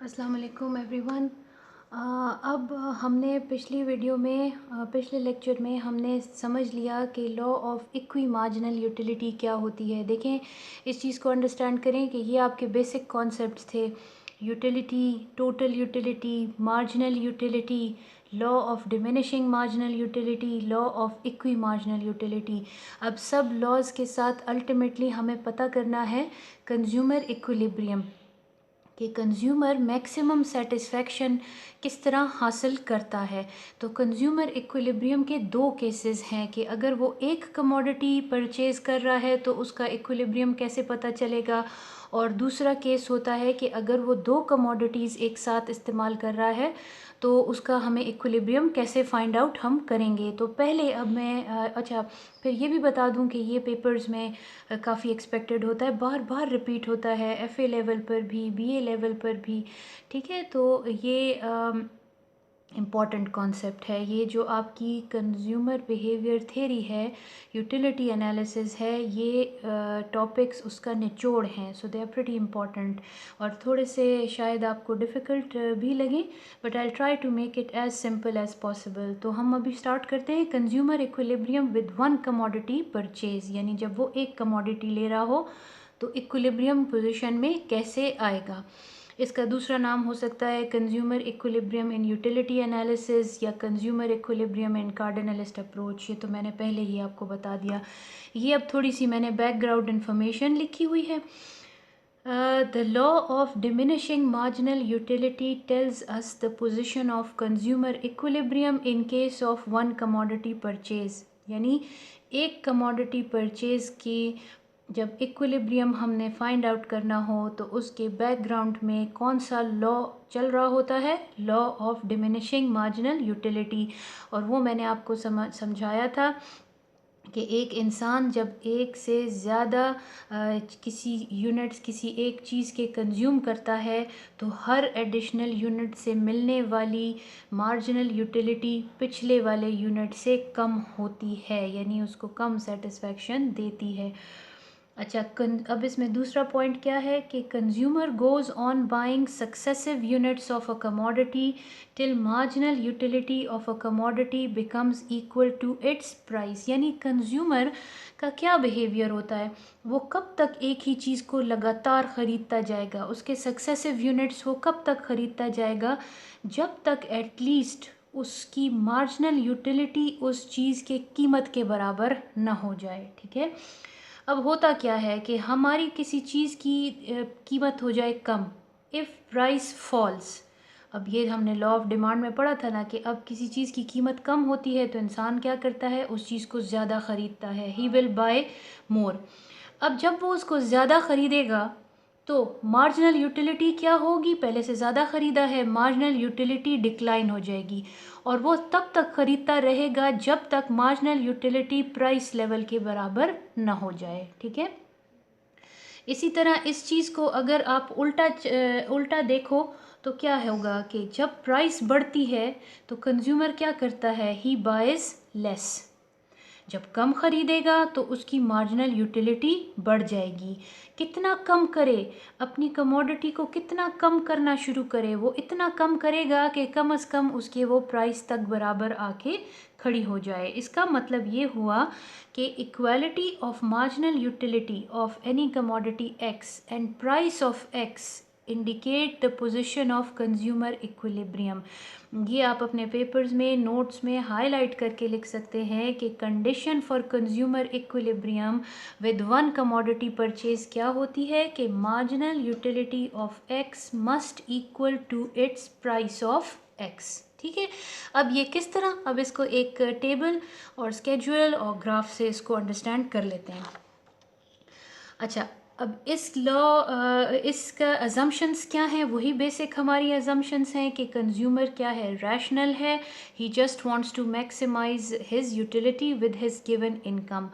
अस्सलाम वालेकुम एवरीवन। अब हमने पिछली वीडियो में पिछले लेक्चर में हमने समझ लिया कि law of equi marginal utility क्या होती है। देखें, इस चीज़ को अंडरस्टैंड करें कि ये आपके बेसिक कॉन्सेप्ट्स थे। Utility, total utility, marginal utility, law of diminishing marginal utility, law of equi marginal utility. अब सब लॉज के साथ अल्टीमेटली हमें पता करना है कंज्यूमर इक्विलिब्रियम, कि कंज्यूमर मैक्सिमम सेटिस्फेक्शन किस तरह हासिल करता है। तो कंज्यूमर इक्विलिब्रियम के दो केसेस हैं कि अगर वो एक कमोडिटी परचेज़ कर रहा है तो उसका इक्विलिब्रियम कैसे पता चलेगा, और दूसरा केस होता है कि अगर वो दो कमोडिटीज़ एक साथ इस्तेमाल कर रहा है तो उसका हमें इक्विलिब्रियम कैसे फाइंड आउट हम करेंगे। तो पहले अब मैं अच्छा, फिर ये भी बता दूं कि ये पेपर्स में काफ़ी एक्सपेक्टेड होता है, बार बार रिपीट होता है, एफए लेवल पर भी, बीए लेवल पर भी। ठीक है, तो ये इम्पॉर्टेंट कॉन्सेप्ट है। ये जो आपकी कंज्यूमर बिहेवियर थ्योरी है, यूटिलिटी एनालिसिस है, ये टॉपिक्स उसका निचोड़ हैं। So they are pretty important और थोड़े से शायद आपको डिफ़िकल्ट भी लगें, but I try to make it as simple as possible. तो हम अभी स्टार्ट करते हैं consumer equilibrium with one commodity purchase, यानी जब वो एक कमोडिटी ले रहा हो तो इक्विलिब्रियम पोजीशन में कैसे आएगा। इसका दूसरा नाम हो सकता है कंज्यूमर इक्विलिब्रियम इन यूटिलिटी एनालिसिस या कंज्यूमर इक्विलिब्रियम इन कार्डिनलिस्ट अप्रोच। ये तो मैंने पहले ही आपको बता दिया। ये अब थोड़ी सी मैंने बैकग्राउंड इन्फॉर्मेशन लिखी हुई है। The law of diminishing marginal utility tells us the position of consumer equilibrium in case of one commodity purchase, यानी एक commodity purchase की जब इक्विलिब्रियम हमने फाइंड आउट करना हो तो उसके बैकग्राउंड में कौन सा लॉ चल रहा होता है, law of diminishing marginal utility. और वो मैंने आपको समझाया था कि एक इंसान जब एक से ज़्यादा किसी यूनिट्स, किसी एक चीज़ के कंज्यूम करता है तो हर एडिशनल यूनिट से मिलने वाली मार्जिनल यूटिलिटी पिछले वाले यूनिट से कम होती है, यानी उसको कम सेटिस्फेक्शन देती है। अच्छा, अब इसमें दूसरा पॉइंट क्या है कि consumer goes on buying successive units of a commodity till marginal utility of a commodity becomes equal to its price. यानी कंज्यूमर का क्या बिहेवियर होता है, वो कब तक एक ही चीज़ को लगातार ख़रीदता जाएगा, उसके सक्सेसिव यूनिट्स वो कब तक ख़रीदता जाएगा, जब तक एटलीस्ट उसकी मार्जिनल यूटिलिटी उस चीज़ के कीमत के बराबर ना हो जाए। ठीक है, अब होता क्या है कि हमारी किसी चीज़ की कीमत हो जाए कम, इफ़ प्राइस फॉल्स। अब ये हमने लॉ ऑफ डिमांड में पढ़ा था ना कि अब किसी चीज़ की कीमत कम होती है तो इंसान क्या करता है, उस चीज़ को ज़्यादा ख़रीदता है, ही विल बाय मोर। अब जब वो उसको ज़्यादा ख़रीदेगा तो मार्जिनल यूटिलिटी क्या होगी, पहले से ज़्यादा ख़रीदा है, मार्जिनल यूटिलिटी डिक्लाइन हो जाएगी और वो तब तक ख़रीदता रहेगा जब तक मार्जिनल यूटिलिटी प्राइस लेवल के बराबर ना हो जाए। ठीक है, इसी तरह इस चीज़ को अगर आप उल्टा देखो तो क्या होगा कि जब प्राइस बढ़ती है तो कंज्यूमर क्या करता है, ही बाइज लेस। जब कम ख़रीदेगा तो उसकी मार्जिनल यूटिलिटी बढ़ जाएगी। कितना कम करे, अपनी कमोडिटी को कितना कम करना शुरू करे, वो इतना कम करेगा कि कम से कम उसके वो प्राइस तक बराबर आके खड़ी हो जाए। इसका मतलब ये हुआ कि equality of marginal utility of any commodity x and price of x indicate the position of consumer equilibrium. ये आप अपने पेपर्स में, नोट्स में हाईलाइट करके लिख सकते हैं कि condition for consumer equilibrium with one commodity purchase क्या होती है कि marginal utility of X must equal to its price of X. ठीक है, अब ये किस तरह, अब इसको एक टेबल और स्केड्यूल और ग्राफ से इसको अंडरस्टैंड कर लेते हैं। अच्छा, अब इस इसका अजम्पशंस क्या हैं, वही बेसिक हमारी अजम्पशंस हैं कि कंज्यूमर क्या है, रैशनल है, he just wants to maximise his utility with his given income.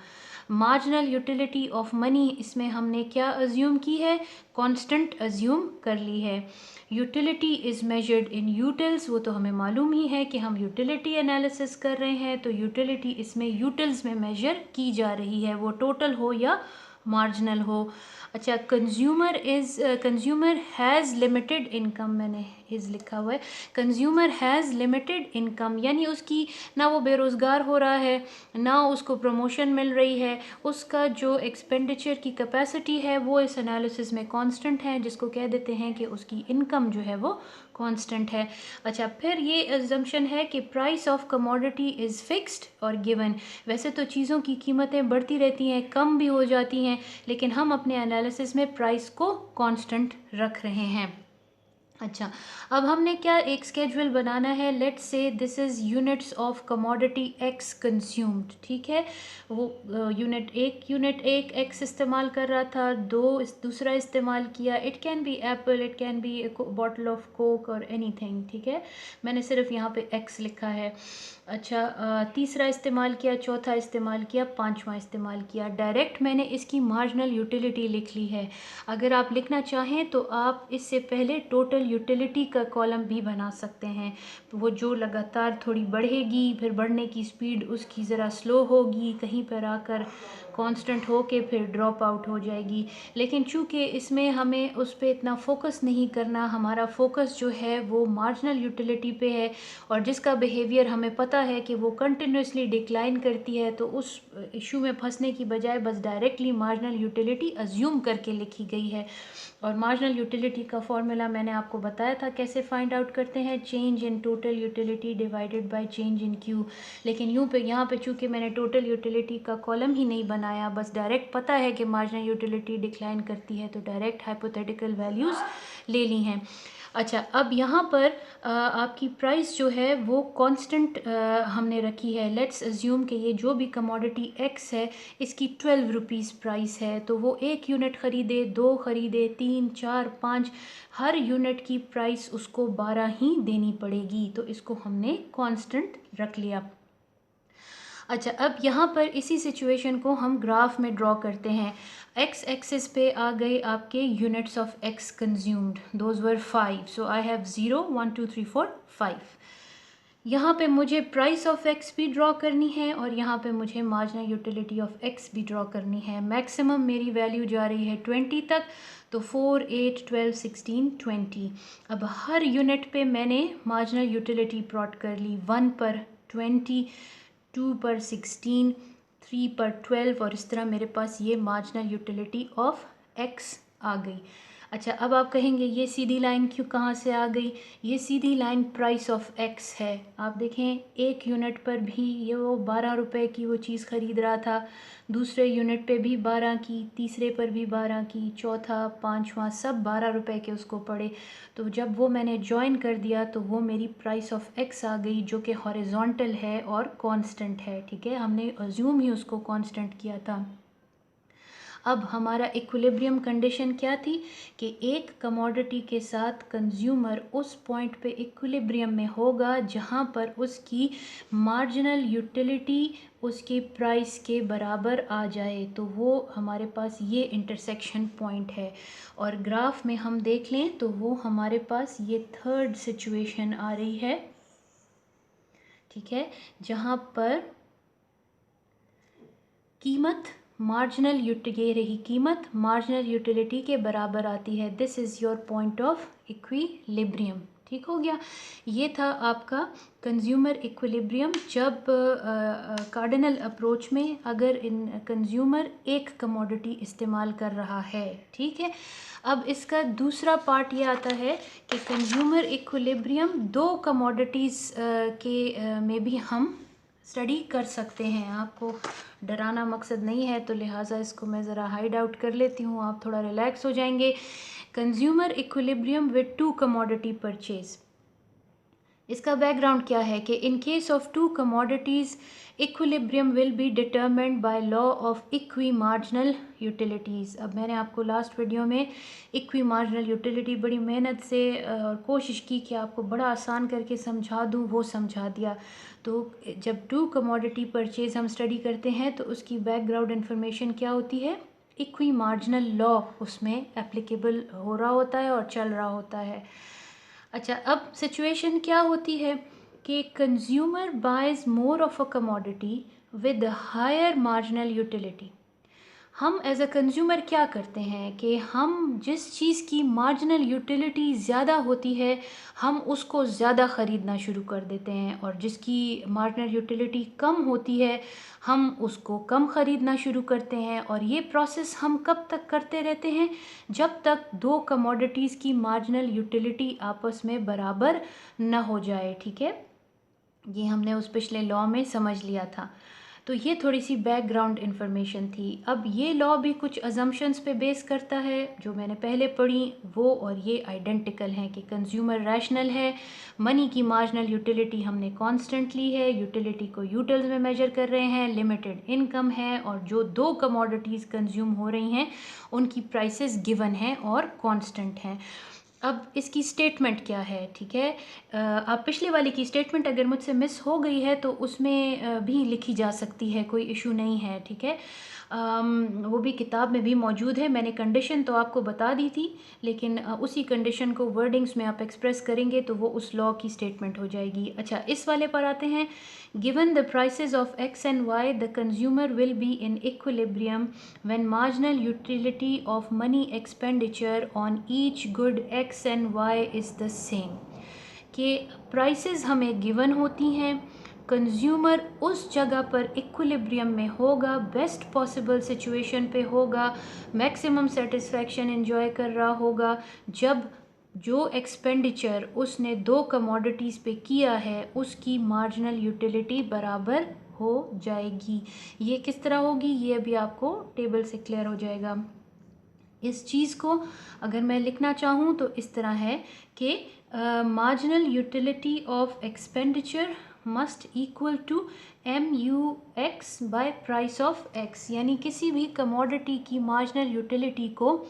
Marginal utility of money, इसमें हमने क्या अज्यूम की है, कांस्टेंट अज्यूम कर ली है। Utility is measured in utils, वो तो हमें मालूम ही है कि हम यूटिलिटी एनालिसिस कर रहे हैं तो यूटिलिटी इसमें यूटिल्स में मेजर की जा रही है, वो टोटल हो या मार्जिनल हो। अच्छा, कंज्यूमर हैज़ लिमिटेड इनकम, मैंने इज़ लिखा हुआ है, कंज्यूमर हैज़ लिमिटेड इनकम, यानी उसकी ना वो बेरोज़गार हो रहा है, ना उसको प्रमोशन मिल रही है, उसका जो एक्सपेंडिचर की कैपेसिटी है वो इस एनालिसिस में कांस्टेंट है, जिसको कह देते हैं कि उसकी इनकम जो है वो कांस्टेंट है। अच्छा, फिर ये अजम्पशन है कि price of commodity is fixed और गिवन। वैसे तो चीज़ों की कीमतें बढ़ती रहती हैं, कम भी हो जाती हैं, लेकिन हम अपने एनालिसिस में प्राइस को कांस्टेंट रख रहे हैं। अच्छा, अब हमने क्या एक स्केड्यूल बनाना है। Let's say this is units of commodity x consumed, ठीक है। वो यूनिट एक एक्स इस्तेमाल कर रहा था, दूसरा इस्तेमाल किया। It can be Apple, it can be bottle of Coke और एनीथिंग, ठीक है। मैंने सिर्फ यहाँ पे एक्स लिखा है। अच्छा, तीसरा इस्तेमाल किया, चौथा इस्तेमाल किया, पांचवा इस्तेमाल किया। डायरेक्ट मैंने इसकी मार्जिनल यूटिलिटी लिख ली है। अगर आप लिखना चाहें तो आप इससे पहले टोटल यूटिलिटी का कॉलम भी बना सकते हैं। वो जो लगातार थोड़ी बढ़ेगी, फिर बढ़ने की स्पीड उसकी ज़रा स्लो होगी, कहीं पर आकर कांस्टेंट हो के फिर ड्रॉप आउट हो जाएगी। लेकिन चूँकि इसमें हमें उस पर इतना फोकस नहीं करना, हमारा फोकस जो है वो मार्जिनल यूटिलिटी पे है, और जिसका बिहेवियर हमें पता है कि वो कंटिन्यूसली डिक्लाइन करती है, तो उस इशू में फंसने की बजाय बस डायरेक्टली मार्जिनल यूटिलिटी अज्यूम करके लिखी गई है। और मार्जिनल यूटिलिटी का फॉर्मूला मैंने आपको बताया था कैसे फाइंड आउट करते हैं, change in total utility divided by change in Q. लेकिन यहाँ पे चूँकि मैंने टोटल यूटिलिटी का कॉलम ही नहीं बनाया, बस डायरेक्ट पता है कि मार्जिनल यूटिलिटी डिक्लाइन करती है, तो डायरेक्ट हाइपोथेटिकल वैल्यूज़ ले ली हैं। अच्छा, अब यहाँ पर आपकी प्राइस जो है वो कांस्टेंट हमने रखी है। लेट्स अज्यूम कि ये जो भी कमोडिटी एक्स है इसकी 12 रुपीज़ प्राइस है, तो वो 1 यूनिट ख़रीदे, 2 ख़रीदे, 3, 4, 5, हर यूनिट की प्राइस उसको 12 ही देनी पड़ेगी, तो इसको हमने कांस्टेंट रख लिया। अच्छा, अब यहाँ पर इसी सिचुएशन को हम ग्राफ में ड्रॉ करते हैं। एक्स एक्सिस पे आ गए आपके units of x consumed, those were 5, so I have 0 1 2 3 4 5। यहाँ पे मुझे प्राइस ऑफ एक्स भी ड्रॉ करनी है और यहाँ पे मुझे मार्जिनल यूटिलिटी ऑफ एक्स भी ड्रॉ करनी है। मैक्सिमम मेरी वैल्यू जा रही है 20 तक, तो 4, 8, 12, 16, 20। अब हर यूनिट पे मैंने मार्जिनल यूटिलिटी प्लॉट कर ली। 1 पर 20, 2 पर 16, 3 पर 12, और इस तरह मेरे पास ये मार्जिनल यूटिलिटी ऑफ एक्स आ गई। अच्छा, अब आप कहेंगे ये सीधी लाइन क्यों कहाँ से आ गई? ये सीधी लाइन प्राइस ऑफ एक्स है। आप देखें, एक यूनिट पर भी ये वो 12 रुपए की वो चीज़ ख़रीद रहा था, दूसरे यूनिट पे भी 12 की, तीसरे पर भी 12 की, चौथा, पांचवा, सब 12 रुपए के उसको पड़े। तो जब वो मैंने ज्वाइन कर दिया तो वो मेरी प्राइस ऑफ एक्स आ गई, जो कि हॉरिजॉन्टल है और कांस्टेंट है, ठीक है। हमने अज्यूम ही उसको कांस्टेंट किया था। अब हमारा इक्विलिब्रियम कंडीशन क्या थी कि एक कमोडिटी के साथ कंज्यूमर उस पॉइंट पे इक्विलिब्रियम में होगा जहाँ पर उसकी मार्जिनल यूटिलिटी उसकी प्राइस के बराबर आ जाए, तो वो हमारे पास ये इंटरसेक्शन पॉइंट है। और ग्राफ में हम देख लें तो वो हमारे पास ये थर्ड सिचुएशन आ रही है, ठीक है, जहाँ पर कीमत मार्जिनल यूटिलिटी के बराबर आती है। This is your point of equilibrium, ठीक हो गया। ये था आपका कंज्यूमर इक्विलिब्रियम, जब कार्डिनल अप्रोच में अगर कंज्यूमर एक कमोडिटी इस्तेमाल कर रहा है, ठीक है। अब इसका दूसरा पार्ट ये आता है कि कंज्यूमर इक्विलिब्रियम दो कमोडिटीज़ में भी हम स्टडी कर सकते हैं। आपको डराना मकसद नहीं है, तो लिहाजा इसको मैं ज़रा हाइड आउट कर लेती हूँ, आप थोड़ा रिलैक्स हो जाएंगे। Consumer equilibrium with two commodity purchase, इसका बैकग्राउंड क्या है कि in case of two commodities equilibrium will be determined by law of equi marginal utilities. अब मैंने आपको लास्ट वीडियो में इक्वी मार्जिनल यूटिलिटी बड़ी मेहनत से और कोशिश की कि आपको बड़ा आसान करके समझा दूँ, वो समझा दिया। तो जब टू कमोडिटी परचेज हम स्टडी करते हैं तो उसकी बैकग्राउंड इन्फॉर्मेशन क्या होती है? इक्वी मार्जिनल लॉ उसमें एप्लीकेबल हो रहा होता है और चल रहा होता है। अच्छा, अब सिचुएशन क्या होती है कि consumer buys more of a commodity with higher marginal utility. हम एज अ कंज्यूमर क्या करते हैं कि हम जिस चीज़ की मार्जिनल यूटिलिटी ज़्यादा होती है हम उसको ज़्यादा ख़रीदना शुरू कर देते हैं, और जिसकी मार्जिनल यूटिलिटी कम होती है हम उसको कम ख़रीदना शुरू करते हैं। और ये प्रोसेस हम कब तक करते रहते हैं? जब तक दो कमोडिटीज़ की मार्जिनल यूटिलिटी आपस में बराबर न हो जाए। ठीक है, ये हमने उस पिछले लॉ में समझ लिया था। तो ये थोड़ी सी बैकग्राउंड इन्फॉर्मेशन थी। अब ये लॉ भी कुछ अजम्पशंस पे बेस करता है जो मैंने पहले पढ़ी, वो और ये आइडेंटिकल हैं कि कंज्यूमर रैशनल है, मनी की मार्जिनल यूटिलिटी हमने कांस्टेंट ली है, यूटिलिटी को यूटिल्स में मेजर कर रहे हैं, लिमिटेड इनकम है, और जो दो कमोडिटीज़ कंज्यूम हो रही हैं उनकी प्राइसेस गिवन हैं और कांस्टेंट हैं। अब इसकी स्टेटमेंट क्या है? ठीक है, आप पिछले वाली की स्टेटमेंट अगर मुझसे मिस हो गई है तो उसमें भी लिखी जा सकती है, कोई इशू नहीं है। ठीक है, वो भी किताब में भी मौजूद है। मैंने कंडीशन तो आपको बता दी थी, लेकिन उसी कंडीशन को वर्डिंग्स में आप एक्सप्रेस करेंगे तो वो उस लॉ की स्टेटमेंट हो जाएगी। अच्छा, इस वाले पर आते हैं। Given the prices of X and Y the consumer will be in equilibrium when marginal utility of money expenditure on each good X and Y is the same. कि प्राइसेस हमें गिवन होती हैं, कंज्यूमर उस जगह पर equilibrium में होगा, best possible situation पे होगा, मैक्सिमम सेटिस्फैक्शन एंजॉय कर रहा होगा जब जो एक्सपेंडिचर उसने दो कमोडिटीज़ पे किया है उसकी मार्जिनल यूटिलिटी बराबर हो जाएगी। ये किस तरह होगी ये अभी आपको टेबल से क्लियर हो जाएगा। इस चीज़ को अगर मैं लिखना चाहूँ तो इस तरह है कि marginal utility of expenditure must equal to MUX by price of X। यानी किसी भी कमोडिटी की मार्जिनल यूटिलिटी को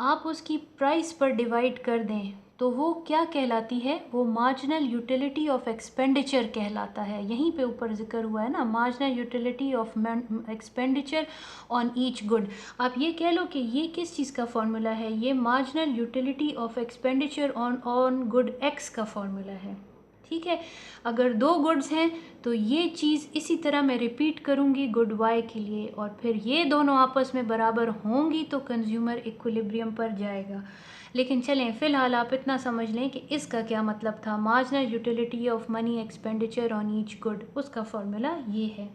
आप उसकी प्राइस पर डिवाइड कर दें तो वो क्या कहलाती है? वो मार्जिनल यूटिलिटी ऑफ एक्सपेंडिचर कहलाता है। यहीं पे ऊपर जिक्र हुआ है ना, marginal utility of expenditure on each good. आप ये कह लो कि ये किस चीज़ का फॉर्मूला है? ये marginal utility of expenditure on good x का फॉर्मूला है। ठीक है, अगर दो गुड्स हैं तो ये चीज़ इसी तरह मैं रिपीट करूँगी गुड वाई के लिए, और फिर ये दोनों आपस में बराबर होंगी तो कंज्यूमर इक्विलिब्रियम पर जाएगा। लेकिन चलें, फ़िलहाल आप इतना समझ लें कि इसका क्या मतलब था। Marginal utility of money expenditure on each good, उसका फॉर्मूला ये है।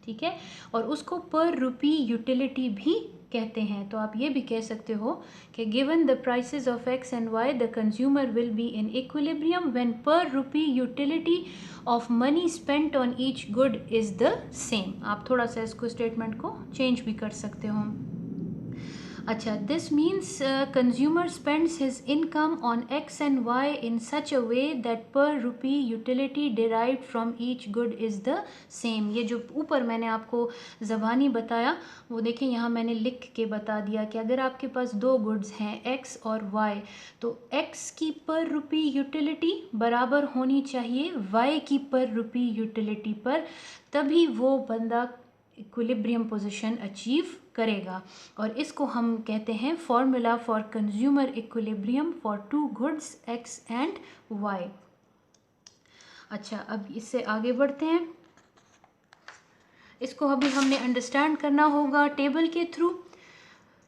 ठीक है, और उसको पर रुपी यूटिलिटी भी कहते हैं। तो आप ये भी कह सकते हो कि given the prices of X and Y the consumer will be in equilibrium when per rupee utility of money spent on each good is the same. आप थोड़ा सा इसको स्टेटमेंट को चेंज भी कर सकते हो। अच्छा, this means consumer spends his income on X and Y in such a way that per rupee utility derived from each good is the same. ये जो ऊपर मैंने आपको ज़बानी बताया वो देखें, यहाँ मैंने लिख के बता दिया कि अगर आपके पास दो गुड्स हैं एक्स और वाई, तो एक्स की पर रुपी यूटिलिटी बराबर होनी चाहिए वाई की पर रुपी यूटिलिटी पर, तभी वो बंदा इक्विलिब्रियम पोजीशन अचीव करेगा। और इसको हम कहते हैं formula for consumer equilibrium for two goods X and Y. अच्छा, अब इससे आगे बढ़ते हैं। इसको अभी हमने अंडरस्टैंड करना होगा टेबल के थ्रू।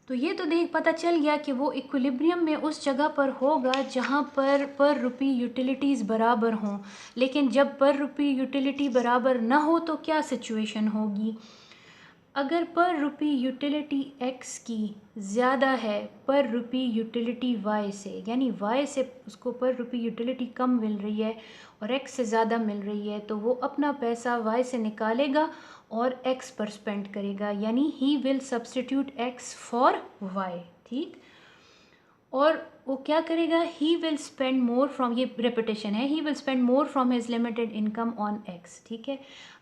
तो ये तो देख पता चल गया कि वो इक्विलिब्रियम में उस जगह पर होगा जहाँ पर रुपी यूटिलिटीज़ बराबर हों। लेकिन जब पर रुपी यूटिलिटी बराबर ना हो तो क्या सिचुएशन होगी? अगर पर रुपी यूटिलिटी एक्स की ज़्यादा है पर रुपी यूटिलिटी वाई से, यानी वाई से उसको पर रुपी यूटिलिटी कम मिल रही है और एक्स से ज़्यादा मिल रही है, तो वो अपना पैसा वाई से निकालेगा और एक्स पर स्पेंड करेगा, यानी he will substitute X for Y. ठीक, और वो क्या करेगा? He will spend more from, ये रेपिटेशन है, he will spend more from his limited income on X. ठीक है,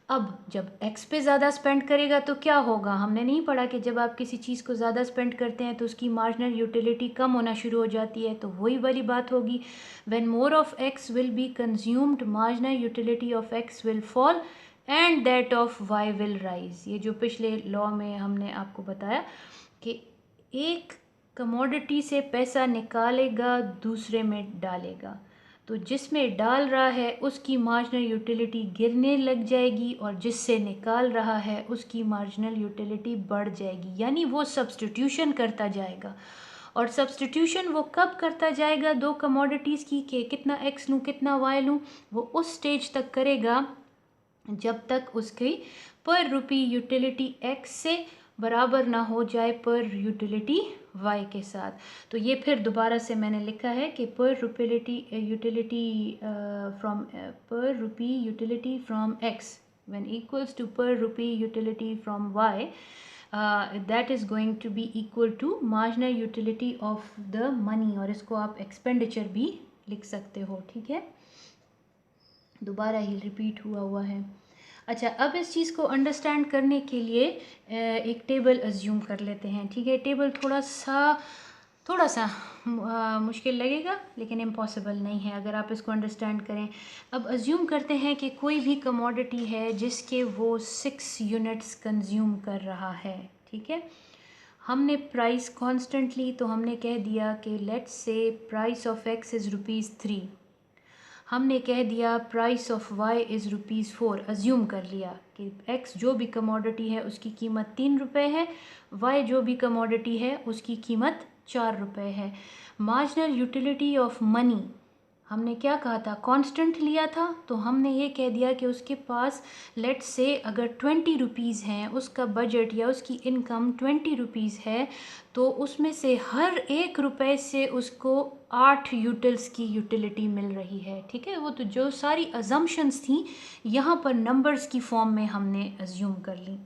अब जब एक्स पे ज़्यादा स्पेंड करेगा तो क्या होगा? हमने नहीं पढ़ा कि जब आप किसी चीज़ को ज़्यादा स्पेंड करते हैं तो उसकी मार्जिनल यूटिलिटी कम होना शुरू हो जाती है। तो वही वाली बात होगी, when more of X will be consumed marginal utility of X will fall and that of Y will rise. ये जो पिछले लॉ में हमने आपको बताया कि एक कमोडिटी से पैसा निकालेगा दूसरे में डालेगा, तो जिसमें डाल रहा है उसकी मार्जिनल यूटिलिटी गिरने लग जाएगी और जिससे निकाल रहा है उसकी मार्जिनल यूटिलिटी बढ़ जाएगी, यानी वो सब्स्टिट्यूशन करता जाएगा। और सब्स्टिट्यूशन वो कब करता जाएगा दो कमोडिटीज़ की, कि कितना एक्स लूँ कितना वाई लूँ, वो उस स्टेज तक करेगा जब तक उसकी पर रुपी यूटिलिटी एक्स से बराबर ना हो जाए पर यूटिलिटी वाई के साथ। तो ये फिर दोबारा से मैंने लिखा है कि per rupee utility from X when equals to per rupee utility from y, that is going to be equal to marginal utility of the money, और इसको आप एक्सपेंडिचर भी लिख सकते हो। ठीक है, दोबारा ही रिपीट हुआ है। अच्छा, अब इस चीज़ को अंडरस्टैंड करने के लिए एक टेबल अज्यूम कर लेते हैं। ठीक है, टेबल थोड़ा सा मुश्किल लगेगा लेकिन इम्पॉसिबल नहीं है अगर आप इसको अंडरस्टैंड करें। अब अज्यूम करते हैं कि कोई भी कमोडिटी है जिसके वो 6 यूनिट्स कंज्यूम कर रहा है। ठीक है, हमने प्राइस कांस्टेंट ली तो हमने कह दिया कि let's say price of x is ₹3, हमने कह दिया price of Y is ₹4। Assume कर लिया कि एक्स जो भी कमोडिटी है उसकी कीमत ₹3 है, वाई जो भी कमोडिटी है उसकी कीमत ₹4 है। मार्जिनल यूटिलिटी ऑफ मनी हमने क्या कहा था, कांस्टेंट लिया था, तो हमने ये कह दिया कि उसके पास लेट्स से अगर ₹20 हैं, उसका बजट या उसकी इनकम ₹20 है, तो उसमें से हर ₹1 से उसको 8 यूटिल्स की यूटिलिटी मिल रही है। ठीक है, वो तो जो सारी अजम्पशंस थी यहाँ पर नंबर्स की फॉर्म में हमने अज्यूम कर ली।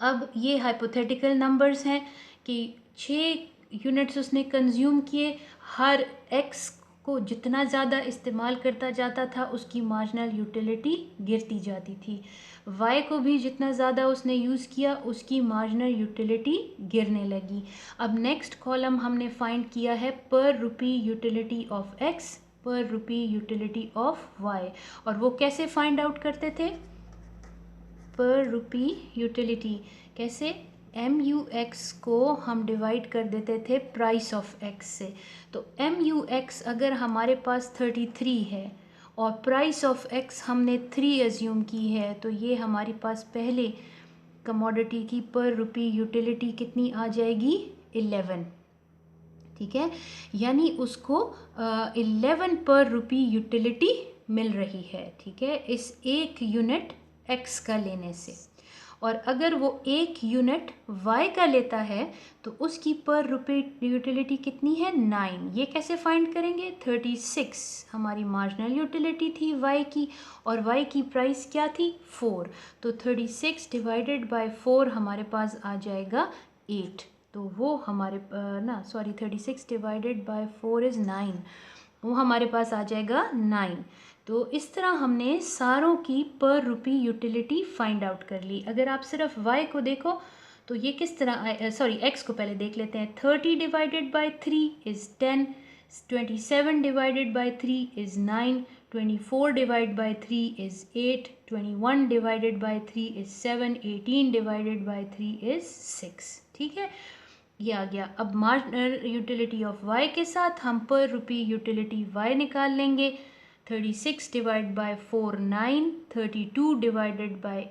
अब ये हाइपोथेटिकल नंबर्स हैं कि 6 यूनिट्स उसने कंज्यूम किए, हर एक्स को जितना ज़्यादा इस्तेमाल करता जाता था उसकी मार्जिनल यूटिलिटी गिरती जाती थी, वाई को भी जितना ज़्यादा उसने यूज़ किया उसकी मार्जिनल यूटिलिटी गिरने लगी। अब नेक्स्ट कॉलम हमने फाइंड किया है per rupee utility of x, पर रुपी यूटिलिटी ऑफ वाई, और वो कैसे फाइंड आउट करते थे, पर रुपी यूटिलिटी कैसे, MUX को हम डिवाइड कर देते थे प्राइस ऑफ एक्स से। तो MUX अगर हमारे पास 33 है और प्राइस ऑफ एक्स हमने 3 अज्यूम की है, तो ये हमारे पास पहले कमोडिटी की पर रुपी यूटिलिटी कितनी आ जाएगी, 11। ठीक है, यानी उसको 11 पर रुपी यूटिलिटी मिल रही है। ठीक है, इस 1 यूनिट एक्स का लेने से। और अगर वो 1 यूनिट वाई का लेता है तो उसकी पर रुपी यूटिलिटी कितनी है, 9। ये कैसे फाइंड करेंगे, 36 हमारी मार्जिनल यूटिलिटी थी वाई की और वाई की प्राइस क्या थी, 4। तो 36 डिवाइडेड बाय 4 हमारे पास आ जाएगा 8। तो वो हमारे 36 डिवाइडेड बाय 4 इज़ 9, वो हमारे पास आ जाएगा 9। तो इस तरह हमने सारों की पर रुपी यूटिलिटी फाइंड आउट कर ली। अगर आप सिर्फ y को देखो तो ये किस तरह, x को पहले देख लेते हैं। 30 divided by 3 is 10, 27 divided by 3 is 9, 24 divide by 3 is 8, 21 divided by 3 is 7, 18 divided by 3 is 6। ठीक है, ये आ गया। अब मार्जिनल यूटिलिटी ऑफ y के साथ हम पर रुपी यूटिलिटी y निकाल लेंगे। 36 divide by 4 9, 32 divided by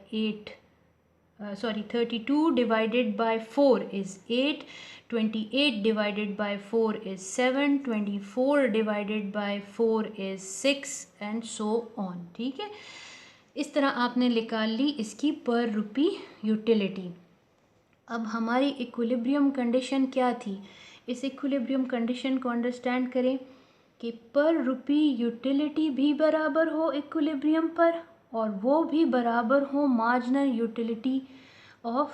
32 divided by 4 is 8, 28 divided by 4 is 7, 24 divided by 4 is 6 and so on. ठीक है, इस तरह आपने निकाल ली इसकी पर रुपी यूटिलिटी। अब हमारी इक्विलिब्रियम कंडीशन क्या थी, इस इक्विलिब्रियम कंडीशन को अंडरस्टैंड करें कि पर रुपी यूटिलिटी भी बराबर हो इक्विलिब्रियम पर और वो भी बराबर हो मार्जिनल यूटिलिटी ऑफ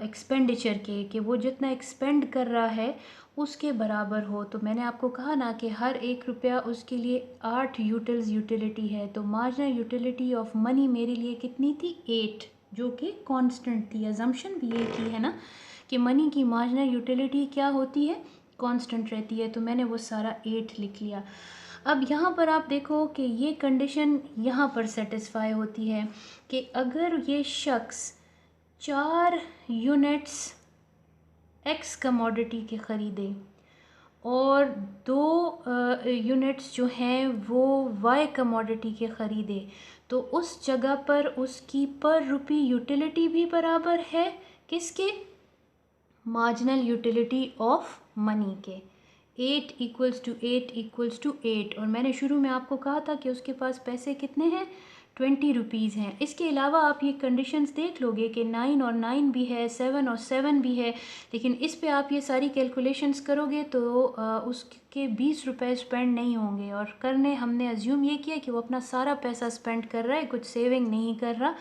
एक्सपेंडिचर के, कि वो जितना एक्सपेंड कर रहा है उसके बराबर हो। तो मैंने आपको कहा ना कि हर ₹1 उसके लिए 8 यूटिलिटी है, तो मार्जिनल यूटिलिटी ऑफ मनी मेरे लिए कितनी थी, 8, जो कि कांस्टेंट थी। अजम्पशन भी ये की है ना कि मनी की मार्जिनल यूटिलिटी क्या होती है, कांस्टेंट रहती है, तो मैंने वो सारा 8 लिख लिया। अब यहाँ पर आप देखो कि ये कंडीशन यहाँ पर सेटिस्फाई होती है कि अगर ये शख्स 4 यूनिट्स एक्स कमोडिटी के ख़रीदे और 2 यूनिट्स जो हैं वो वाई कमोडिटी के ख़रीदे, तो उस जगह पर उसकी पर रुपी यूटिलिटी भी बराबर है किसके? मार्जिनल यूटिलिटी ऑफ मनी के। 8 इक्वल्स टू 8 इक्वल्स टू 8, और मैंने शुरू में आपको कहा था कि उसके पास पैसे कितने हैं? 20 रुपीज़ हैं। इसके अलावा आप ये कंडीशंस देख लोगे कि 9 और 9 भी है, 7 और 7 भी है, लेकिन इस पे आप ये सारी कैलकुलेशंस करोगे तो उसके 20 रुपये स्पेंड नहीं होंगे, और हमने अज्यूम ये किया कि वो अपना सारा पैसा स्पेंड कर रहा है, कुछ सेविंग नहीं कर रहा,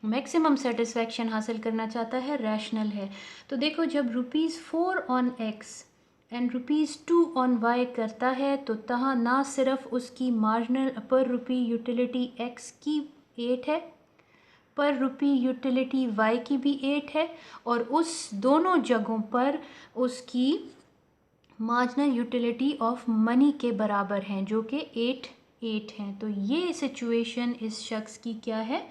मैक्सिमम सेटिस्फैक्शन हासिल करना चाहता है, रैशनल है। तो देखो, जब ₹4 on X and ₹2 on Y करता है तो तहाँ ना सिर्फ उसकी मार्जिनल पर रुपी यूटिलिटी एक्स की 8 है, पर रुपी यूटिलिटी वाई की भी 8 है, और उस दोनों जगहों पर उसकी मार्जिनल यूटिलिटी ऑफ मनी के बराबर हैं, जो कि 8 हैं। तो ये सिचुएशन इस शख्स की क्या है?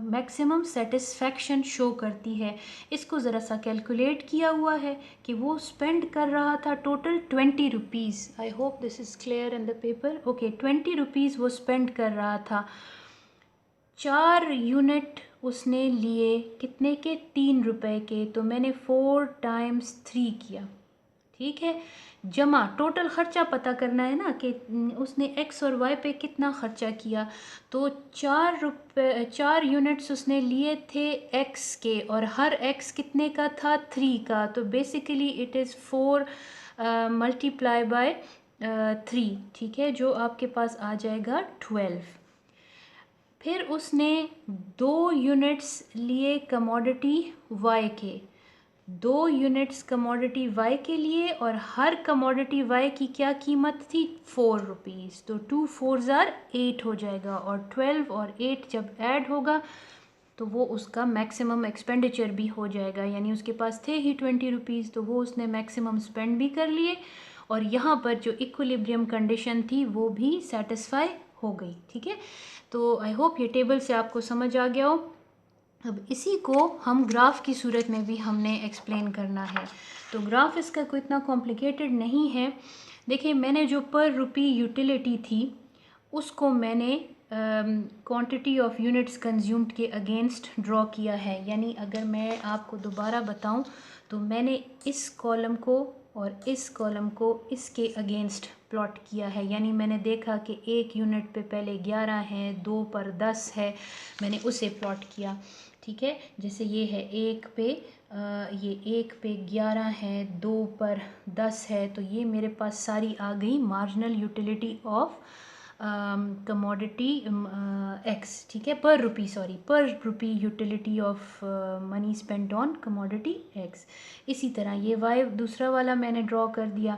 मैक्सिमम सेटिस्फैक्शन शो करती है। इसको ज़रा सा कैलकुलेट किया हुआ है कि वो स्पेंड कर रहा था total 20 rupees. I hope this is clear in the paper. Okay, 20 rupees वो स्पेंड कर रहा था। 4 यूनिट उसने लिए कितने के? 3 रुपए के। तो मैंने 4 टाइम्स 3 किया, ठीक है, जमा टोटल ख़र्चा पता करना है ना कि उसने एक्स और वाई पे कितना ख़र्चा किया। तो 4 यूनिट्स उसने लिए थे एक्स के, और हर एक्स कितने का था? 3 का। तो basically it is 4 multiply by 3, ठीक है, जो आपके पास आ जाएगा 12। फिर उसने 2 यूनिट्स लिए कमोडिटी वाई के, 2 यूनिट्स कमोडिटी वाई के लिए, और हर कमोडिटी वाई की क्या कीमत थी? 4 रुपीज़। तो 2 4s are 8 हो जाएगा, और 12 और 8 जब ऐड होगा तो वो उसका मैक्सिमम एक्सपेंडिचर भी हो जाएगा, यानी उसके पास थे ही 20 रुपीज़, तो वो उसने मैक्सिमम स्पेंड भी कर लिए, और यहाँ पर जो इक्विलिब्रियम कंडीशन थी वो भी सेटिस्फाई हो गई, ठीक है। तो आई होप ये टेबल से आपको समझ आ गया हो। अब इसी को हम ग्राफ की सूरत में भी हमने एक्सप्लेन करना है। तो ग्राफ इसका कोई इतना कॉम्प्लिकेटेड नहीं है। देखिए, मैंने जो पर रुपी यूटिलिटी थी उसको मैंने क्वांटिटी ऑफ यूनिट्स कंज्यूम्ड के अगेंस्ट ड्रॉ किया है। यानी अगर मैं आपको दोबारा बताऊं तो मैंने इस कॉलम को और इस कॉलम को इसके अगेंस्ट प्लॉट किया है। यानी मैंने देखा कि 1 यूनिट पे पहले 11 है, 2 पर 10 है, मैंने उसे प्लॉट किया, ठीक है। जैसे ये है 1 पे ये 1 पे 11 है, 2 पर 10 है, तो ये मेरे पास सारी आ गई marginal utility of commodity X, ठीक है, per rupee utility of money spent on commodity X. इसी तरह ये वाई दूसरा वाला मैंने ड्रॉ कर दिया।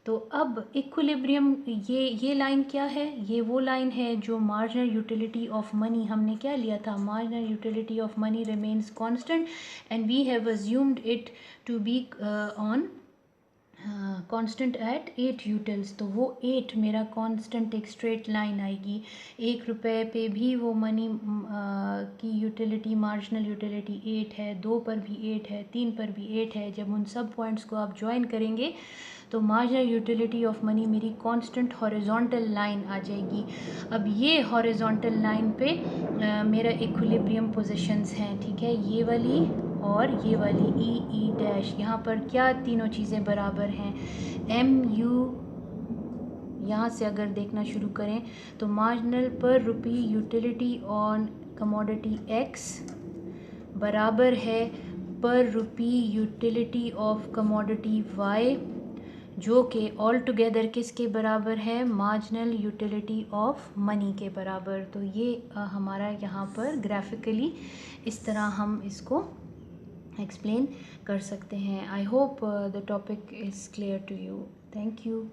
तो अब इक्विलिब्रियम, ये लाइन क्या है? ये वो लाइन है जो मार्जिनल यूटिलिटी ऑफ मनी, हमने क्या लिया था? Marginal utility of money remains constant and we have assumed it to be on constant at 8 utils. तो वो 8 मेरा कांस्टेंट एक स्ट्रेट लाइन आएगी। 1 रुपये पे भी वो मनी की यूटिलिटी, मार्जिनल यूटिलिटी 8 है, 2 पर भी 8 है, 3 पर भी 8 है। जब उन सब पॉइंट्स को आप ज्वाइन करेंगे तो मार्जिनल यूटिलिटी ऑफ मनी मेरी कांस्टेंट हॉरिजॉन्टल लाइन आ जाएगी। अब ये हॉरिजॉन्टल लाइन पे मेरा इक्विलिब्रियम पोजीशंस हैं, ठीक है, ये वाली और ये वाली ई डैश। यहाँ पर क्या तीनों चीज़ें बराबर हैं? एम यू, यहाँ से अगर देखना शुरू करें तो मार्जिनल पर rupee utility on commodity x बराबर है per rupee utility of commodity Y, जो कि ऑल टुगेदर किसके बराबर है? मार्जिनल यूटिलिटी ऑफ मनी के बराबर। तो ये हमारा यहाँ पर ग्राफिकली इस तरह हम इसको एक्सप्लेन कर सकते हैं। I hope the topic is clear to you. Thank you.